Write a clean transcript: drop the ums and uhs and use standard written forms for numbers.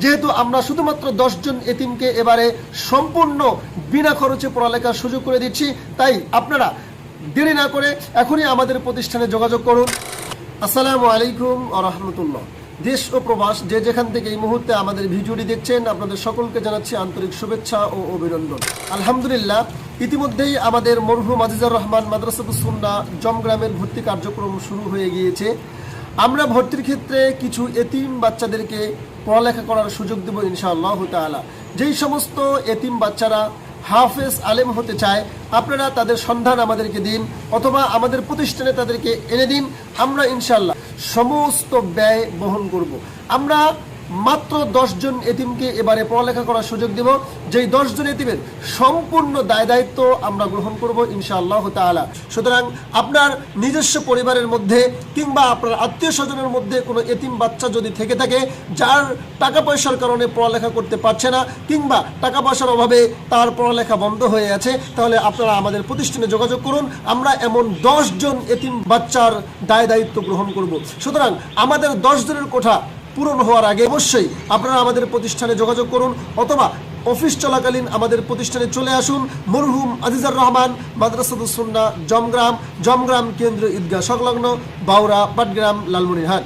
যেহেতু আমরা শুধুমাত্র 10 জন এতিমকে এবারে সম্পূর্ণ বিনা খরচে পড়ালেখার সুযোগ করে দিচ্ছি, তাই আপনারা দেরি না করে এখনই আমাদের প্রতিষ্ঠানে যোগাযোগ করুন। আসসালামু আলাইকুম ওয়া রাহমাতুল্লাহ। দেশ ও প্রবাস যে যেখান থেকে এই মুহূর্তে আমাদের ভিডিওটি দেখছেন, আপনাদের সকলকে জানাচ্ছি আন্তরিক শুভেচ্ছা ও অভিনন্দন। আলহামদুলিল্লাহ, ইতিমধ্যেই আমাদের মরহুম আজিজুর রহমান মাদ্রাসাতুস সুন্নাহ জমগ্রামের ভর্তি কার্যক্রম শুরু হয়ে গিয়েছে। আমরা ভর্তির ক্ষেত্রে কিছু এতিম বাচ্চাদেরকে পড়ালেখা করার সুযোগ দেব ইনশাআল্লাহ তাআলা। যেই সমস্ত এতিম বাচ্চারা হাফেজ আলেম হতে চায়, আপনারা তাদের সন্ধান আমাদেরকে দিন অথবা আমাদের প্রতিষ্ঠানে তাদেরকে এনে দিন। আমরা ইনশাআল্লাহ সমস্ত ব্যয় বহন করব। আমরা মাত্র 10 জন এতিমকে এবারে পড়ালেখা করার সুযোগ দেব, যেই 10 জন এতিমের সম্পূর্ণ দায়িত্ব আমরা গ্রহণ করব ইনশাআল্লাহ তাআলা। সুতরাং আপনার নিজস্ব পরিবারের মধ্যে কিংবা আপনার আত্মীয় স্বজনের মধ্যে কোনো এতিম বাচ্চা যদি থেকে থাকে, যার টাকা পয়সার কারণে পড়ালেখা করতে পারছে না কিংবা টাকা পয়সার অভাবে তার পড়ালেখা বন্ধ হয়ে আছে, তাহলে আপনারা আমাদের প্রতিষ্ঠানে যোগাযোগ করুন। আমরা এমন 10 জন এতিম বাচ্চার দায়িত্ব গ্রহণ করব। সুতরাং আমাদের 10 জনের কোঠা পূরণ হওয়ার আগে অবশ্যই আপনারা আমাদের প্রতিষ্ঠানে যোগাযোগ করুন অথবা অফিস চলাকালীন আমাদের প্রতিষ্ঠানে চলে আসুন। মরহুম আজিজুর রহমান মাদ্রাসাতুস সুন্নাহ জমগ্রাম কেন্দ্রীয় ঈদগাহ সংলগ্ন বাউরা পাটগ্রাম লালমনিরহাট।